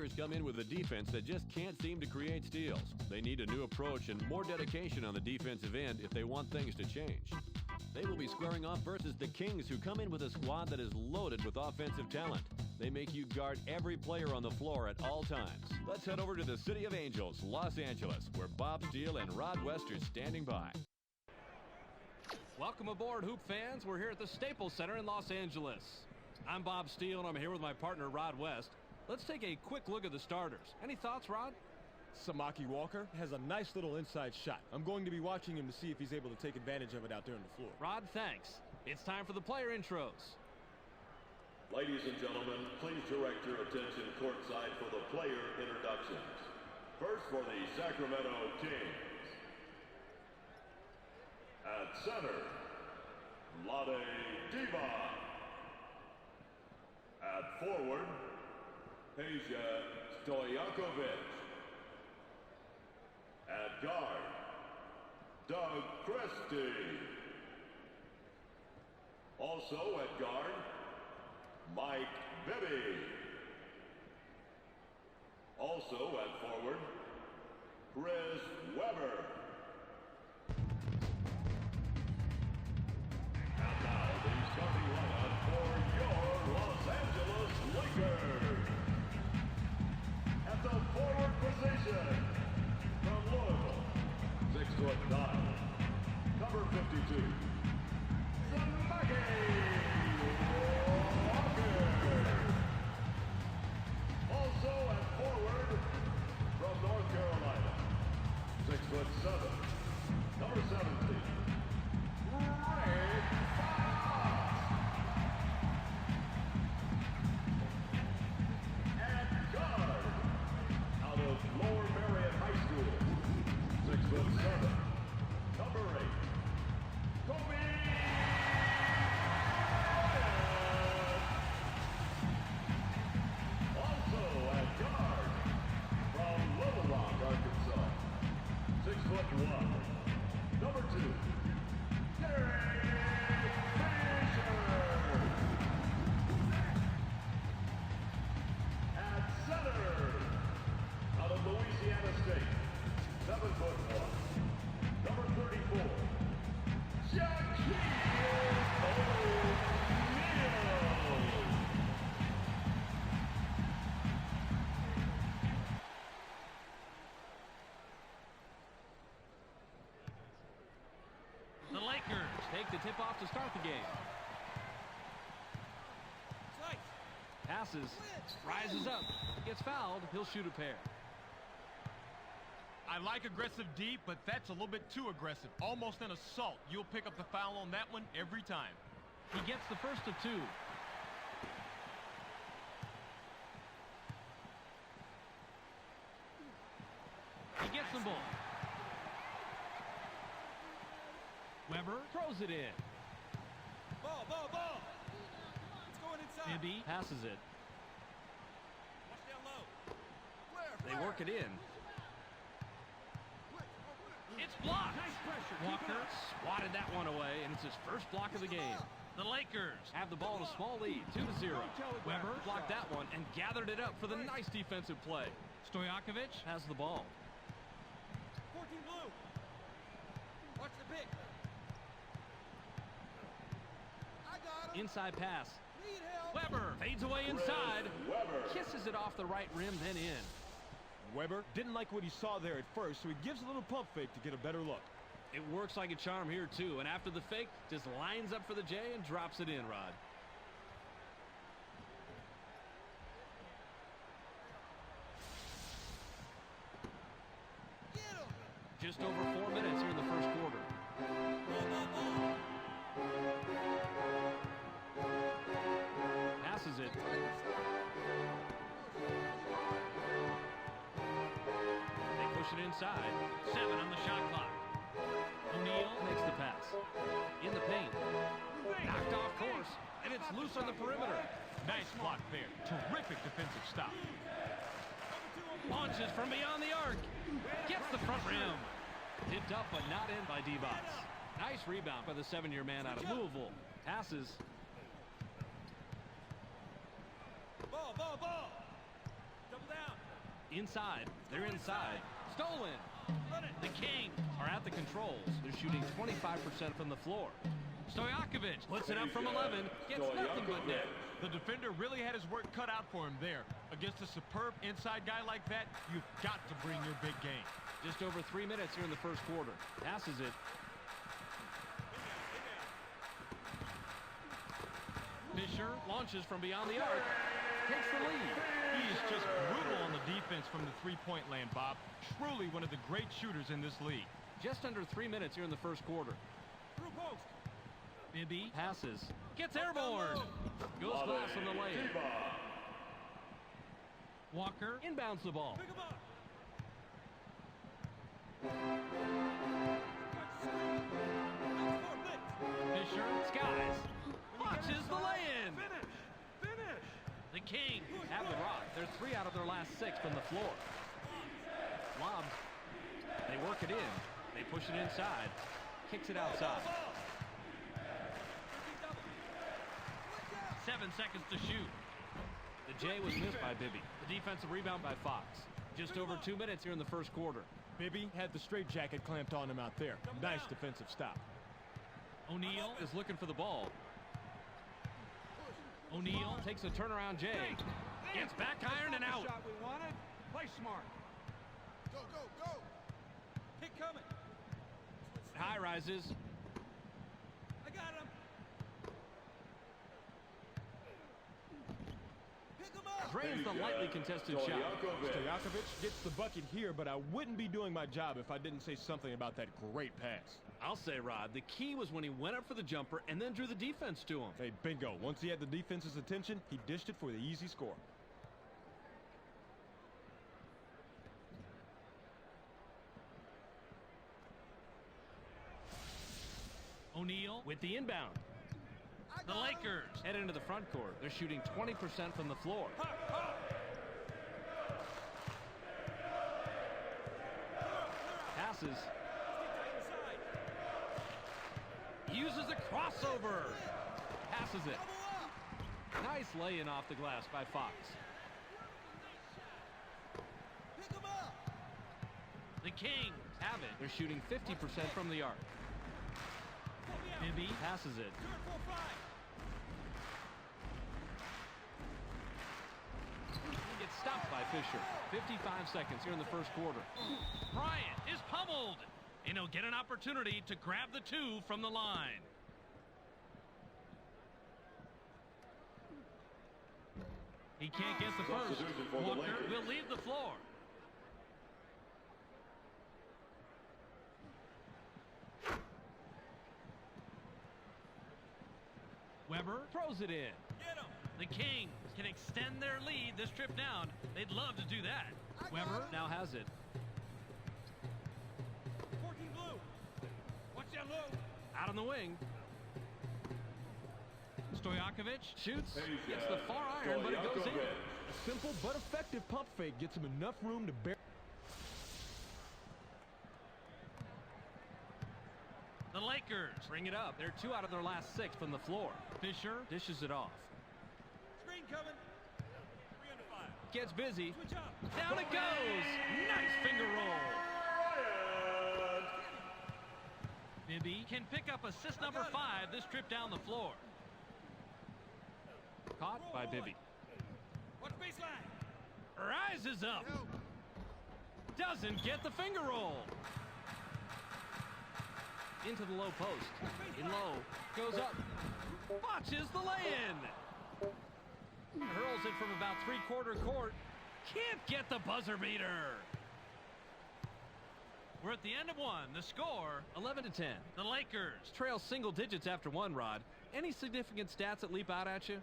Lakers come in with a defense that just can't seem to create steals. They need a new approach and more dedication on the defensive end if they want things to change. They will be squaring off versus the Kings, who come in with a squad that is loaded with offensive talent. They make you guard every player on the floor at all times. Let's head over to the City of Angels, Los Angeles, where Bob Steele and Rod West are standing by. Welcome aboard, Hoop fans. We're here at the Staples Center in Los Angeles. I'm Bob Steele, and I'm here with my partner, Rod West. Let's take a quick look at the starters. Any thoughts, Rod? Samaki Walker has a nice little inside shot. I'm going to be watching him to see if he's able to take advantage of it out there on the floor. Rod, thanks. It's time for the player intros. Ladies and gentlemen, please direct your attention courtside for the player introductions. First for the Sacramento Kings. At center, Vlade Divac. At forward, Peja Stojakovic. At guard, Doug Christie. Also at guard, Mike Bibby. Also at forward, Chris Webber. And now the starting lineup for your Los Angeles Lakers. At the forward position, from Louisville, 6'9", number 52, Samaki Walker. Also at forward, from North Carolina, 6'7", number 17, Ray Fox. At guard, out of Lower Marion High School, 6'7", number 8, Kobe Bryant. Also at guard, from Little Rock, Arkansas, 6'1", number 2, Derek Fisher. At center, out of Louisiana State, 7'1", number 34, Shaquille O'Neal. The Lakers take the tip-off to start the game. Passes, rises up, gets fouled, he'll shoot a pair. I like aggressive deep, but that's a little bit too aggressive. Almost an assault. You'll pick up the foul on that one every time. He gets the first of two. He gets them both. Weber throws it in. Ball. It's going inside. Bibby passes it. Watch down low. They work it in. It's blocked. Nice pressure. Walker swatted that one away, and it's his first block of the game. The Lakers have the ball in a small lead, 2-0. Weber blocked that one and gathered it up for the nice defensive play. Stojakovic has the ball. 14 blue. Watch the pick. I got him. Inside pass. Need help. Weber fades away inside. Webber. Kisses it off the right rim, then in. Weber didn't like what he saw there at first, so he gives a little pump fake to get a better look. It works like a charm here, too. And after the fake, just lines up for the J and drops it in, Rod. Get him. Just over 4 minutes here in the first quarter. Ball. Passes it. They push it inside. 7 on the shot clock. O'Neal makes the pass. In the paint. Knocked off course. And it's loose on the perimeter. Nice block there. Terrific defensive stop. Launches from beyond the arc. Gets the front rim. Tipped up but not in by Divac. Nice rebound by the 7-year man out of Louisville. Passes. Ball. Double down. Inside. They're inside. Stolen. The Kings are at the controls. They're shooting 25% from the floor. Stojakovic puts it up from 11. Gets nothing but net. The defender really had his work cut out for him there. Against a superb inside guy like that, you've got to bring your big game. Just over 3 minutes here in the first quarter. Passes it. Fisher launches from beyond the arc. Takes the lead. He is just brutal on the defense from the three-point land, Bob. Truly one of the great shooters in this league. Just under 3 minutes here in the first quarter. Through post. Bibby passes. Gets airborne. Goes glass on the lane. Walker inbounds the ball. Pick him up. Fisher skies. Watches the lay-in. Finish. The Kings have the rock. They're 3 out of their last 6 from the floor. Lob. They work it in. They push it inside. Kicks it outside. 7 seconds to shoot. The J was missed by Bibby. The defensive rebound by Fox. Just over 2 minutes here in the first quarter. Bibby had the straitjacket clamped on him out there. Nice defensive stop. O'Neal is looking for the ball. O'Neal takes a turnaround J. Gets back iron and out. Shot we wanted. Play smart. Go. Kick coming. High rises. I got him. Pick him up. Drains the lightly contested shot. Stojakovic gets the bucket here, but I wouldn't be doing my job if I didn't say something about that great pass. I'll say, Rod, the key was when he went up for the jumper and then drew the defense to him. Hey, bingo. Once he had the defense's attention, he dished it for the easy score. O'Neal with the inbound. The Lakers head into the front court. They're shooting 20% from the floor. Passes. Uses a crossover. Passes it. Nice lay-in off the glass by Fox. Pick him up. The Kings have it. They're shooting 50% from the arc. Bibby passes it. He gets stopped by Fisher. 55 seconds here in the first quarter. Bryant is pummeled. And he'll get an opportunity to grab the 2 from the line. He can't get the first. Walker will leave the floor. Weber throws it in. Get him. The Kings can extend their lead this trip down. They'd love to do that. Weber now has it. 14 blue. Watch that low. Out on the wing. Stojakovic shoots. Gets the far iron, but it goes in. A simple but effective pump fake gets him enough room to bear. The Lakers bring it up. They're 2 out of their last 6 from the floor. Fisher dishes it off. Screen coming. 3 under 5. Gets busy. Switch up. Down it goes. Nice finger roll. Bibby can pick up assist number 5 this trip down the floor. Caught by Bibby. Watch baseline. Rises up. Doesn't get the finger roll. Into the low post. In low. Goes up. Watches the lay-in. Hurls it from about 3/4 court. Can't get the buzzer beater. We're at the end of 1. The score, 11-10. The Lakers trail single digits after 1, Rod. Any significant stats that leap out at you?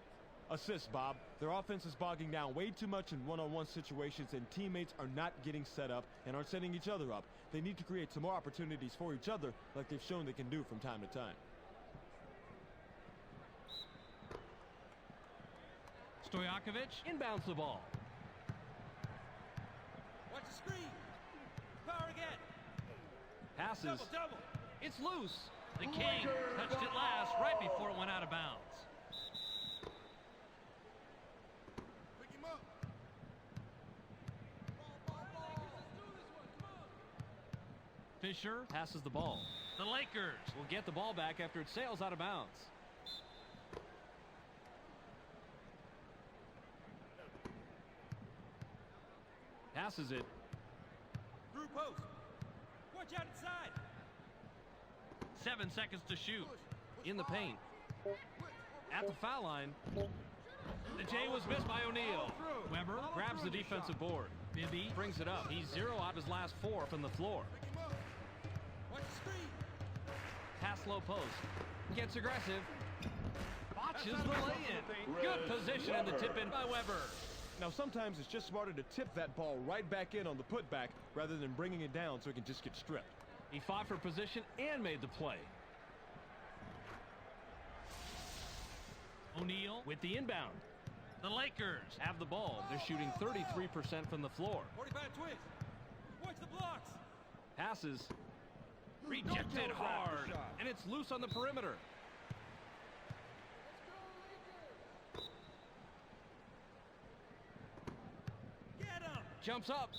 Assists, Bob. Their offense is bogging down way too much in one-on-one situations, and teammates are not getting set up and aren't setting each other up. They need to create some more opportunities for each other like they've shown they can do from time to time. Stojakovic inbounds the ball. Watch the screen. Power again. Passes. Double. It's loose. The Kings touched it last right before it went out of bounds. Pick him up. Fisher passes the ball. The Lakers will get the ball back after it sails out of bounds. Passes it. Through post. Watch out inside. 7 seconds to shoot. In the paint. At the foul line. The J was missed by O'Neal. Weber grabs the defensive board. Bibby brings it up. He's 0 out of his last 4 from the floor. Watch the screen. Pass low post. Gets aggressive. Botches the lay-in. Good position in the tip-in by Weber. Now, sometimes it's just smarter to tip that ball right back in on the putback rather than bringing it down so it can just get stripped. He fought for position and made the play. O'Neal with the inbound. The Lakers have the ball. They're shooting 33% from the floor. 45 twist. Watch the blocks. Passes. Rejected hard. And it's loose on the perimeter. Get him. Jumps up.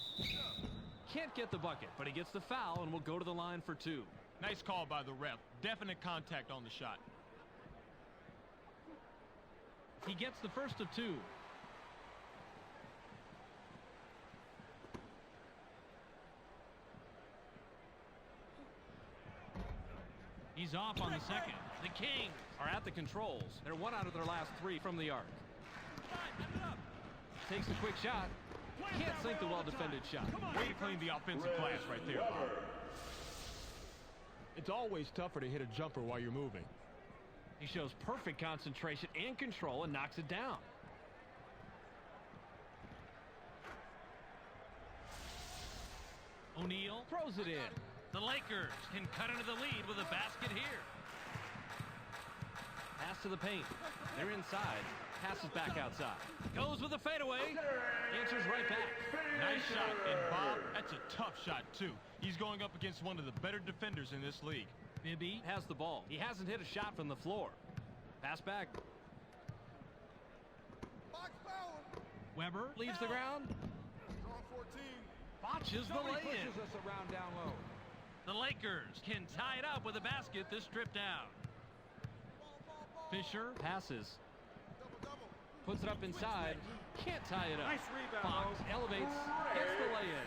Can't get the bucket, but he gets the foul and will go to the line for 2. Nice call by the ref. Definite contact on the shot. He gets the first of 2. He's off on the second. The Kings are at the controls. They're 1 out of their last 3 from the arc. Takes the quick shot. Can't sink the well-defended shot. Way to clean the offensive glass right there, Bob. It's always tougher to hit a jumper while you're moving. He shows perfect concentration and control and knocks it down. O'Neal throws it in. The Lakers can cut into the lead with a basket here. Pass to the paint. They're inside. Passes back outside. Goes with a fadeaway. Answers right back. Nice shot. And Bob, that's a tough shot, too. He's going up against one of the better defenders in this league. Bibby has the ball. He hasn't hit a shot from the floor. Pass back. Box foul. Weber leaves the ground. Draw 14. Botches the lay-in. Pushes us around down low. The Lakers can tie it up with a basket this trip down. Fisher passes. Double. Puts it up inside. Can't tie it up. Nice rebound, Fox Mo. elevates. Gets the lay-in.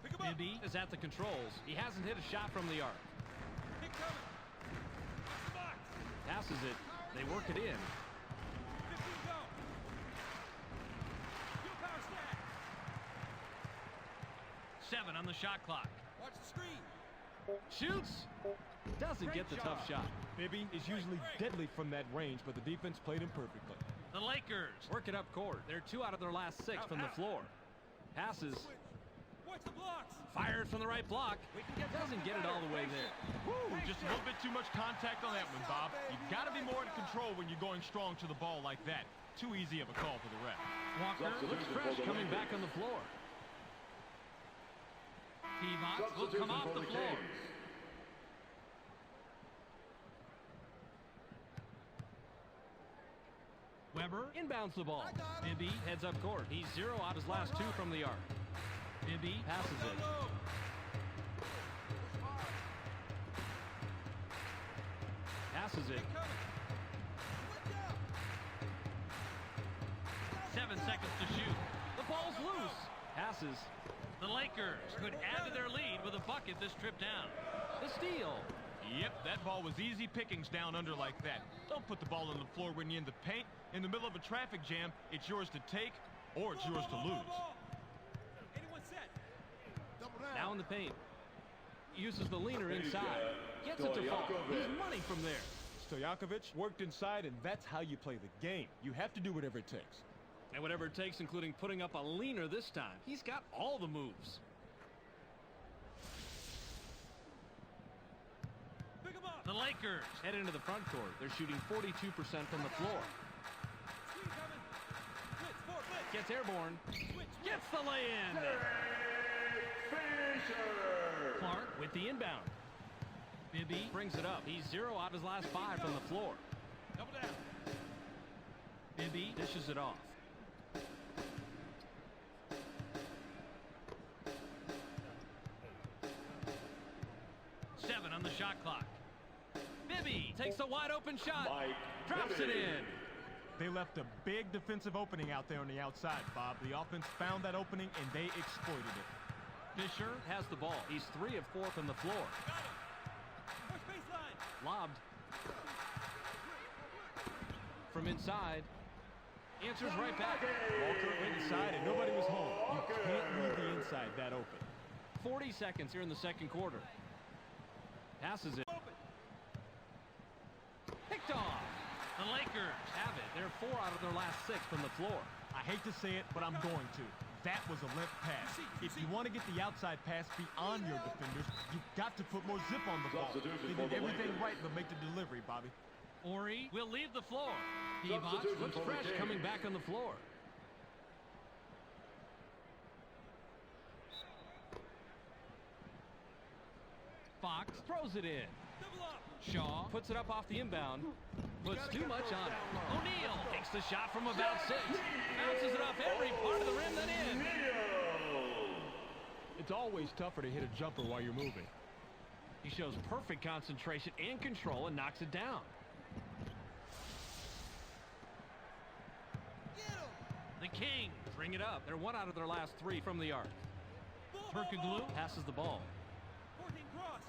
Pick him up. Bibby is at the controls. He hasn't hit a shot from the arc. Pick coming. Watch the box. Passes it. They work it in. 15 go. Your power stack. 7 on the shot clock. Watch the screen. Shoots. Doesn't get the tough shot. Bibby is usually deadly from that range, but the defense played him perfectly. The Lakers work it up court. They're 2 out of their last 6 from the floor. Passes. Watch the blocks. Fired from the right block. Doesn't get it all the way there. Woo, just a little bit too much contact on that one, Bob. You've got to be more in control when you're going strong to the ball like that. Too easy of a call for the ref. Walker looks fresh coming back on the floor. T-Box will come off the floor. Weber inbounds the ball. Bibby heads up court. He's 0 out his last 2 from the arc. Bibby passes it. 7 seconds to shoot. The ball's loose. Passes. The Lakers could add to their lead with a bucket this trip down. The steal. Yep, that ball was easy pickings down under like that. Don't put the ball on the floor when you're in the paint. In the middle of a traffic jam, it's yours to take or it's yours to lose. Anyone set? Double down. Now in the paint. Uses the leaner inside. Gets it to fall. He's money from there. Stojakovic worked inside, and that's how you play the game. You have to do whatever it takes. And whatever it takes, including putting up a leaner this time. He's got all the moves. Pick him up. The Lakers head into the front court. They're shooting 42% from the floor. Screen coming. Blitz, 4 blitz. Gets airborne. Switch. Gets the lay-in. Clark with the inbound. Bibby brings it up. He's 0 out of his last 5 from the floor. Double down. Bibby dishes it off. shot clock. Bibby takes the wide open shot. Mike Drops it Bibby. in. They left a big defensive opening out there on the outside, Bob. The offense found that opening, and they exploited it. Fisher has the ball. He's 3 of 4 from the floor. Push baseline. Lobbed. From inside. Answers right back. Walker inside and nobody was home. You can't leave the inside that open. 40 seconds here in the second quarter. Passes it. Picked off. The Lakers have it. They're 4 out of their last 6 from the floor. I hate to say it, but I'm going to. That was a limp pass. If you want to get the outside pass beyond your defenders, you've got to put more zip on the ball. Substitution They for did the everything Lakers. right, but make the delivery, Bobby. Ori will leave the floor. Divac Substitution looks for the fresh Kings. coming back on the floor. Fox throws it in. Double up. Shaw puts it up off the inbound. Puts too much on it. O'Neal takes the shot from about 6. Bounces it off every part of the rim then in. It's always tougher to hit a jumper while you're moving. He shows perfect concentration and control and knocks it down. Get him. The Kings bring it up. They're 1 out of their last 3 from the arc. Turkoglu passes the ball. 14 cross.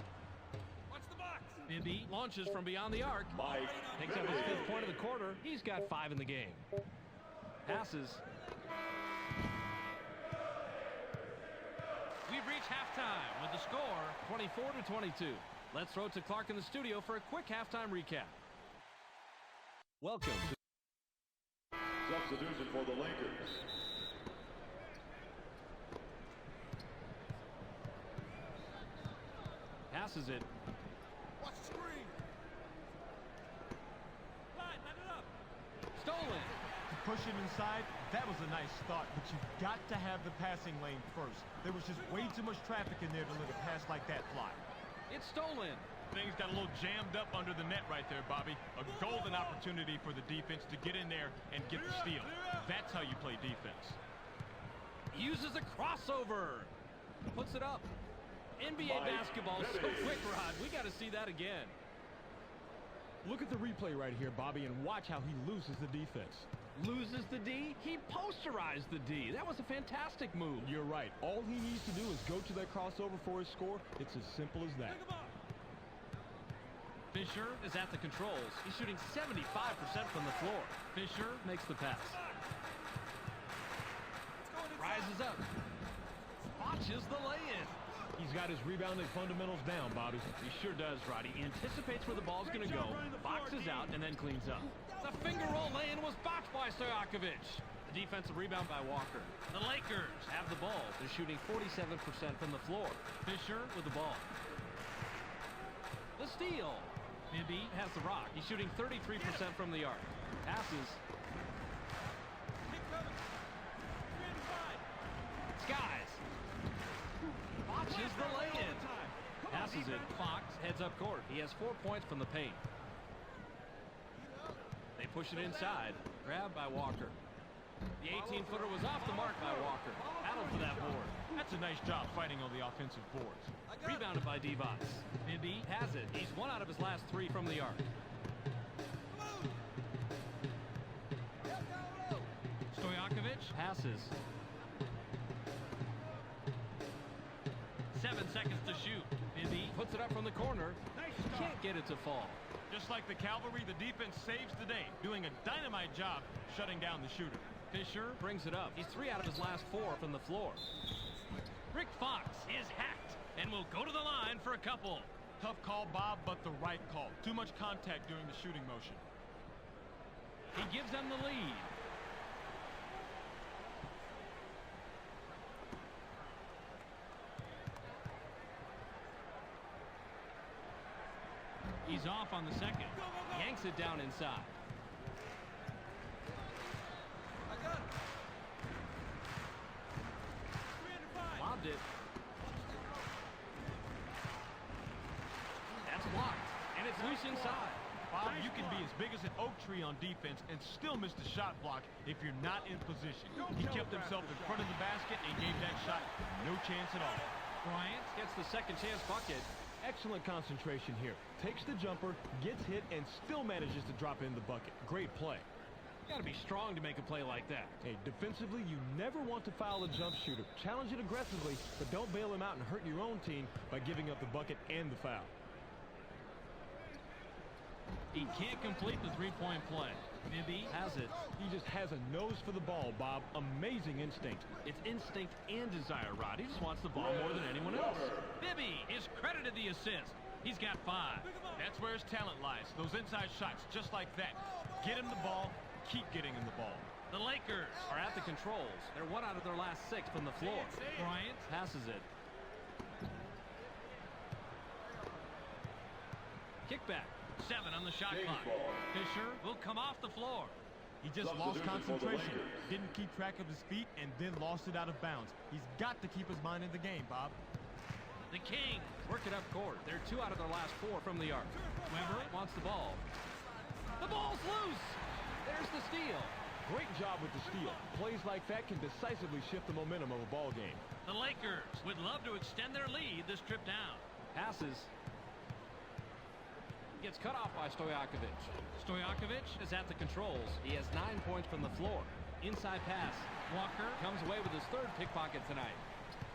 Watch the box. Bibby launches from beyond the arc. Mike Picks up his Bibby. 5th point of the quarter. He's got 5 in the game. Passes. We've reached halftime with the score 24-22. Let's throw it to Clark in the studio for a quick halftime recap. Welcome to Substitution for the Lakers. Passes it. Watch the screen. Line it up. Stolen. To push it inside, that was a nice start, but you've got to have the passing lane first. There was just way too much traffic in there to let a pass like that fly. It's stolen. Things got a little jammed up under the net right there, Bobby. A golden opportunity for the defense to get in there and get the steal. That's how you play defense. Uses a crossover. Puts it up. NBA Mike basketball so Bibby. quick, Rod. We got to see that again. Look at the replay right here, Bobby, and watch how he loses the defense. Loses the D. He posterized the D. That was a fantastic move. You're right. All he needs to do is go to that crossover for his score. It's as simple as that. Pick him up. Fisher is at the controls. He's shooting 75% from the floor. Fisher makes the pass. Rises up. Botches the lay-in. He's got his rebounding fundamentals down, Bobby. He sure does, Roddy. He anticipates where the ball's going to go, boxes out, and then cleans up. The finger roll lay-in was boxed by Stojakovic. The defensive rebound by Walker. The Lakers have the ball. They're shooting 47% from the floor. Fisher with the ball. The steal. Bibby has the rock. He's shooting 33% from the arc. Passes. Kick coming. 3 and 5. Skies. Botches the lay-in. Passes it. Fox heads up court. He has 4 points from the paint. They push it inside. Grabbed by Walker. The 18-footer was off the mark by Walker. Battled for that board. That's a nice job fighting on the offensive boards. Rebounded by Divac. Bibby has it. He's 1 out of his last 3 from the arc. Stojakovic passes. 7 seconds to shoot. Bibby puts it up from the corner. Can't get it to fall. Just like the cavalry, the defense saves the day, doing a dynamite job shutting down the shooter. Fisher brings it up. He's 3 out of his last 4 from the floor. Rick Fox is hacked and will go to the line for a couple. Tough call, Bob, but the right call. Too much contact during the shooting motion. He gives them the lead. He's off on the second. Yanks it down inside. I got it. 3 and 5. Lobbed it. That's blocked. And it's loose inside. Bob, you can be as big as an oak tree on defense and still miss the shot block if you're not in position. He kept himself in front of the basket and gave that shot no chance at all. Bryant gets the second chance bucket. Excellent concentration here. Takes the jumper, gets hit, and still manages to drop in the bucket. Great play. Got to be strong to make a play like that. Hey, defensively, you never want to foul a jump shooter. Challenge it aggressively, but don't bail him out and hurt your own team by giving up the bucket and the foul. He can't complete the three-point play. Bibby has it. He just has a nose for the ball, Bob. Amazing instinct. It's instinct and desire, Rod. He just wants the ball more than anyone else. Bibby is credited the assist. He's got 5. That's where his talent lies. Those inside shots, just like that. Get him the ball, keep getting him the ball. The Lakers are at the controls. They're 1 out of their last 6 from the floor. Bryant passes it. Kickback. 7 on the shot clock. Fisher will come off the floor. He just lost concentration. Didn't keep track of his feet and then lost it out of bounds. He's got to keep his mind in the game, Bob. The Kings work it up court. They're 2 out of their last 4 from the arc. Weber wants the ball. The ball's loose. There's the steal. Great job with the steal. Plays like that can decisively shift the momentum of a ball game. The Lakers would love to extend their lead this trip down. Passes. Gets cut off by Stojakovic. Stojakovic is at the controls. He has 9 points from the floor. Inside pass. Walker comes away with his 3rd pickpocket tonight.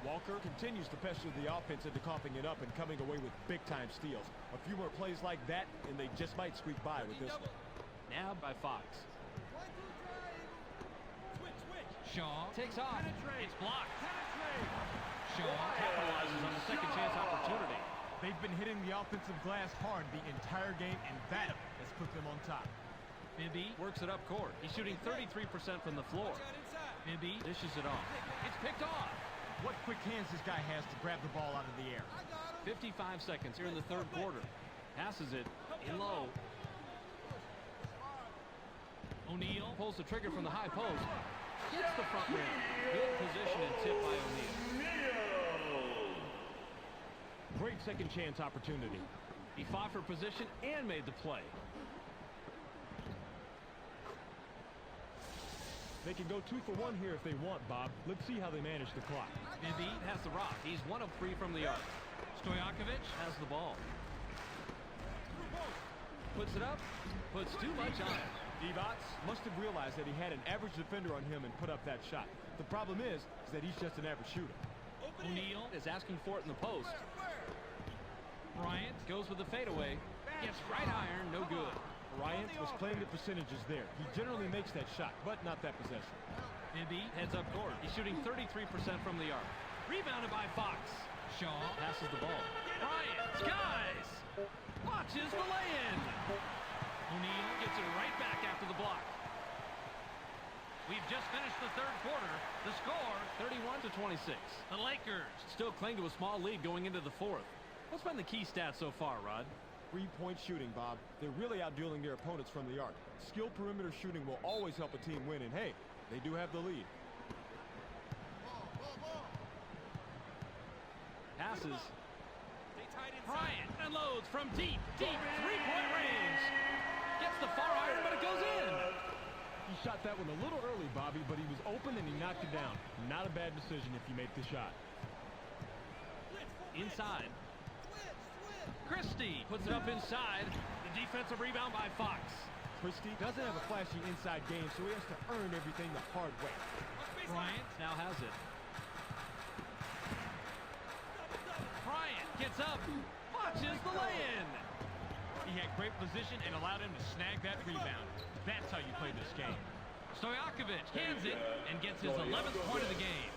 Walker continues to pester the offense into coughing it up and coming away with big-time steals. A few more plays like that, and they just might squeak by with this one. Nabbed by Fox. Shaw takes off. It's blocked. Shaw capitalizes on the second chance opportunity. They've been hitting the offensive glass hard the entire game, and that has put them on top. Bibby works it up court. He's shooting 33% from the floor. Bibby dishes it off. It's picked off. What quick hands this guy has to grab the ball out of the air. 55 seconds here in the 3rd quarter. Passes it in low. O'Neal pulls the trigger from the high post. Hits the front rim. Good position and tip by O'Neal. Great second chance opportunity. He fought for position and made the play. They can go 2 for 1 here if they want, Bob. Let's see how they manage the clock. Bibby has the rock. He's 1 of 3 from the arc. Stojakovic has the ball. Puts it up. Puts too much on it. Divac must have realized that he had an average defender on him and put up that shot. The problem is that he's just an average shooter. O'Neal is asking for it in the post. Bryant goes with the fadeaway. Gets right iron, no good. Bryant was playing the percentages there. He generally makes that shot, but not that possession. Bibby heads up court. He's shooting 33% from the arc. Rebounded by Fox. Shaw passes the ball. Bryant skies. Watches the lay-in. O'Neal gets it right back after the block. We've just finished the 3rd quarter. The score, 31-26. The Lakers still cling to a small lead going into the 4th. What's been the key stats so far, Rod? 3-point shooting, Bob. They're really outdueling their opponents from the arc. Skilled perimeter shooting will always help a team win, and hey, they do have the lead. Passes. Bryant unloads from deep, 3-point range. Gets the far iron, but it goes in. He shot that one a little early, Bobby, but he was open and he knocked it down. Not a bad decision if you make the shot. Inside. Christie puts it up inside. The defensive rebound by Fox. Christie doesn't have a flashy inside game, so he has to earn everything the hard way. Bryant now has it. Bryant gets up. Watches the lay-in. He had great position and allowed him to snag that rebound. That's how you play this game. Stojakovic hands it and gets his 11th point of the game.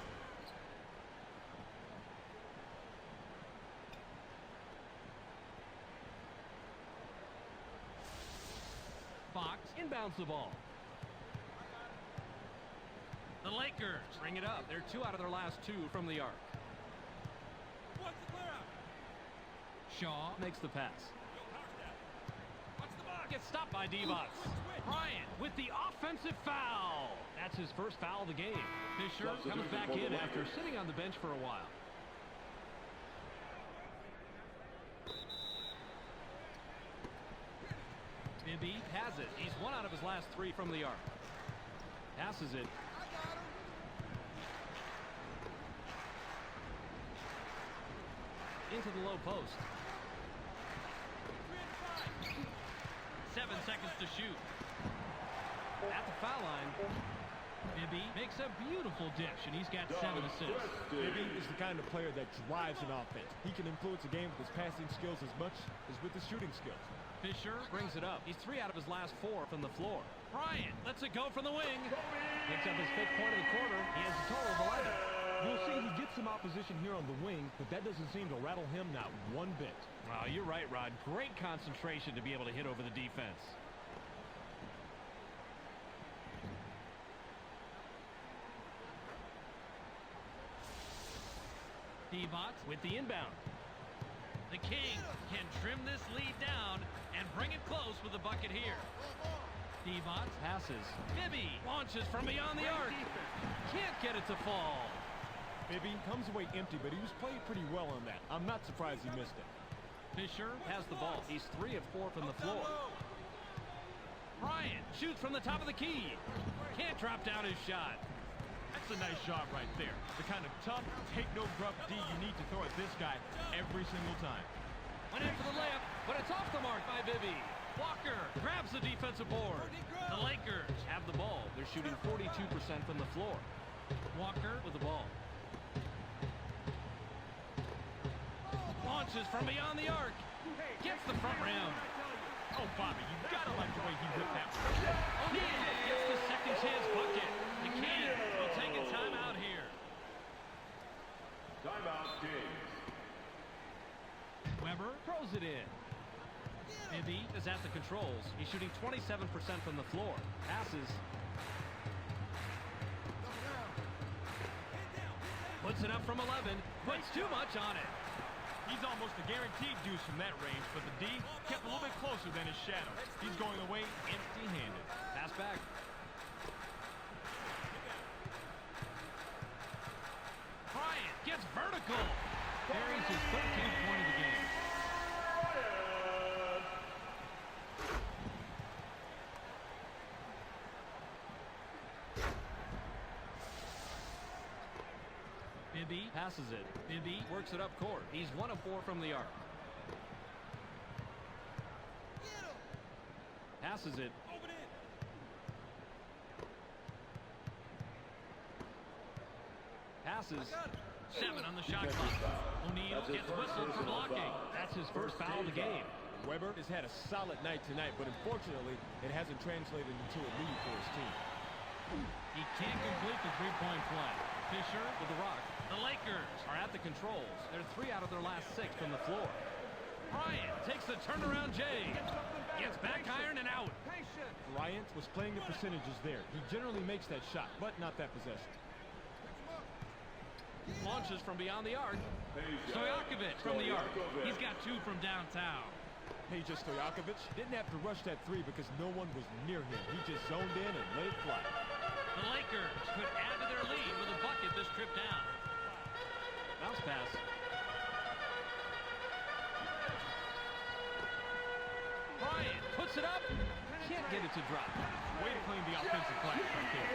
Fox inbounds the ball. The Lakers bring it up. They're 2 out of their last 2 from the arc. Shaw makes the pass. Gets stopped by Divac. Bryant with the offensive foul. That's his first foul of the game. Fisher comes back in after sitting on the bench for a while. Bibby has it. He's 1 out of his last 3 from the arc. Passes it. Into the low post. 7 seconds to shoot. At the foul line, Bibby makes a beautiful dish, and he's got 7 assists. Bibby is the kind of player that drives an offense. He can influence a game with his passing skills as much as with his shooting skills. Fisher brings it up. He's 3 out of his last 4 from the floor. Bryant lets it go from the wing. Picks up his 5th point of the quarter. He has a total of 11. You'll see he gets some opposition here on the wing, but that doesn't seem to rattle him not one bit. Wow, you're right, Rod. Great concentration to be able to hit over the defense. D-Bots with the inbound. The Kings can trim this lead down and bring it close with a bucket here. D-Bots passes. Bibby launches from beyond the arc. Can't get it to fall. Bibby comes away empty, but he was playing pretty well on that. I'm not surprised he missed it. Fisher has the ball. He's 3 of 4 from the floor. Bryant shoots from the top of the key. Can't drop down his shot. That's a nice job right there. The kind of tough, take-no-gruff D you need to throw at this guy every single time. Went in for the layup, but it's off the mark by Bibby. Walker grabs the defensive board. The Lakers have the ball. They're shooting 42% from the floor. Walker with the ball. Launches from beyond the arc. Gets the front rim. Oh, Bobby, you gotta like the way he ripped that one. O'Neal gets the second chance bucket. The Kings will take a timeout here. Timeout, Kings. Weber throws it in. Bibby is at the controls. He's shooting 27% from the floor. Passes. Puts it up from 11. Puts too much on it. He's almost a guaranteed deuce from that range, but the D kept a little bit closer than his shadow. He's going away empty-handed. Pass back. Bryant gets vertical. Buries his 13th point of the game. Bibby passes it. Bibby works it up court. He's 1 of 4 from the arc. Passes it. Passes. 7 on the shot clock. O'Neal gets whistled for blocking. That's his first foul of the game. Weber has had a solid night tonight, but unfortunately, it hasn't translated into a lead for his team. He can't complete the three-point play. Fisher with the rock. The Lakers are at the controls. They're 3 out of their last 6 from the floor. Bryant takes the turnaround J. Gets back iron and out. Bryant was playing the percentages there. He generally makes that shot, but not that possession. Launches from beyond the arc. Stojakovic from the arc. He's got 2 from downtown. Peja Stojakovic didn't have to rush that 3 because no one was near him. He just zoned in and let it fly. The Lakers could add to their lead with a bucket this trip down. Bounce pass. Bryant puts it up. Can't get it to drop. Way to clean the offensive glass right there.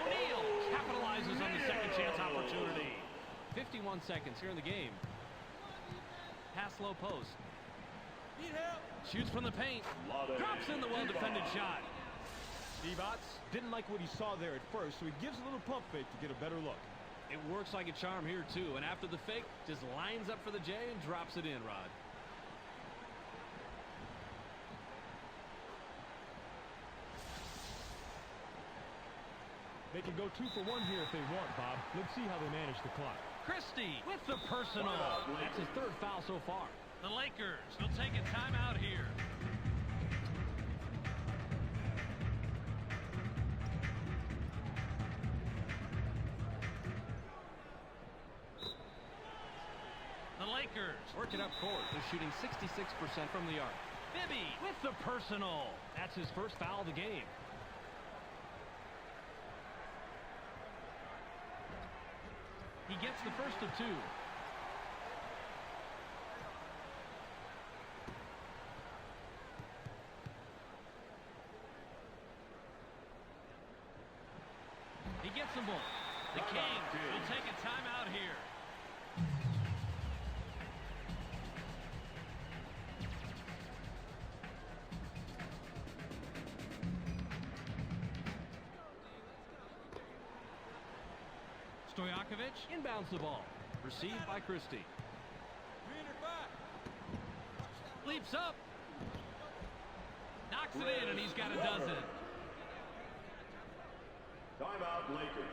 O'Neal capitalizes on the second chance opportunity. 51 seconds here in the game. Pass low post. Shoots from the paint. Drops in the well-defended shot. D-Bots didn't like what he saw there at first, so he gives a little pump fake to get a better look. It works like a charm here, too. And after the fake, just lines up for the J and drops it in, Rod. They can go 2 for 1 here if they want, Bob. Let's see how they manage the clock. Christie with the personal. That's his 3rd foul so far. The Lakers will take a timeout here. The Lakers work it up court. They're shooting 66% from the arc. Bibby with the personal. That's his first foul of the game. He gets the first of 2. He gets them both. The Kings will take a timeout here. Stojakovic inbounds the ball. Received by Christie. Leaps up. Knocks it in, and he's got a dozen. Timeout, Lakers.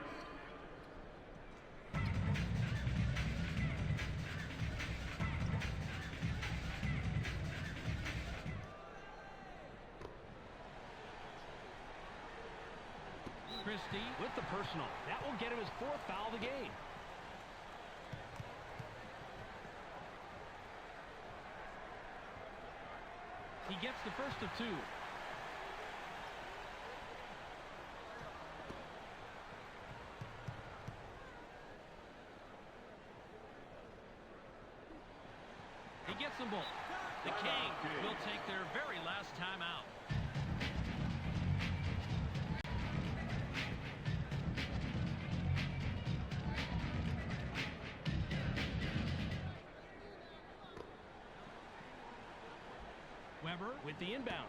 Christie with the personal. That will get him his 4th foul of the game. He gets the first of 2. He gets them both. The Kings will take their very last timeout. Weber with the inbound.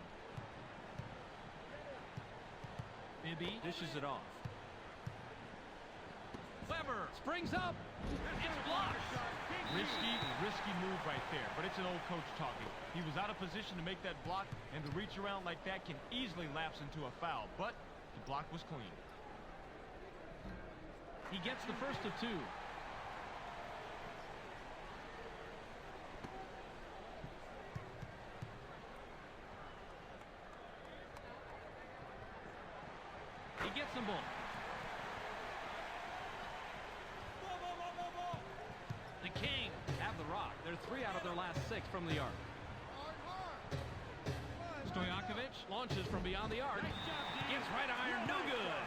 Bibby dishes it off. Weber springs up. It's blocked. Risky move right there, but it's an old coach talking. He was out of position to make that block, and to reach around like that can easily lapse into a foul, but the block was clean. He gets the first of 2. He gets them both. The Kings have the rock. They're 3 out of their last 6 from the arc. Stojakovic launches from beyond the arc. Gets right iron, no good.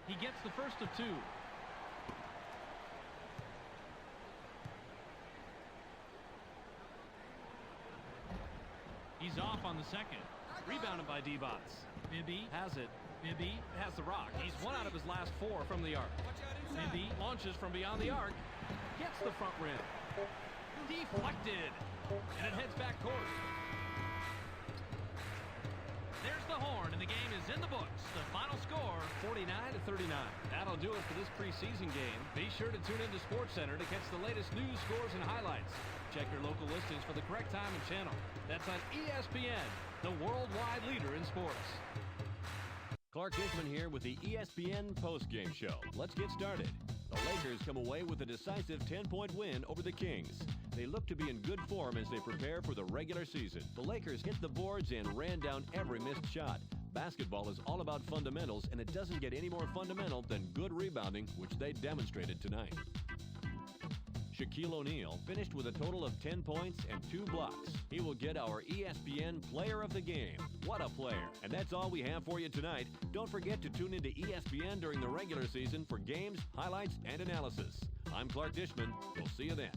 He gets the first of 2. He's off on the second. Rebounded by D-Bots. Bibby has it. Bibby has the rock. He's 1 out of his last 4 from the arc. Bibby launches from beyond the arc. Gets the front rim. Deflected. And it heads back court. There's the horn, and the game is in the books. The final score, 49-39. That'll do it for this preseason game. Be sure to tune into SportsCenter to catch the latest news, scores, and highlights. Check your local listings for the correct time and channel. That's on ESPN, the worldwide leader in sports. Clark Dishman here with the ESPN postgame show. Let's get started. The Lakers come away with a decisive 10-point win over the Kings. They look to be in good form as they prepare for the regular season. The Lakers hit the boards and ran down every missed shot. Basketball is all about fundamentals, and it doesn't get any more fundamental than good rebounding, which they demonstrated tonight. Shaquille O'Neal finished with a total of 10 points and 2 blocks. He will get our ESPN Player of the Game. What a player. And that's all we have for you tonight. Don't forget to tune into ESPN during the regular season for games, highlights, and analysis. I'm Clark Dishman. We'll see you then.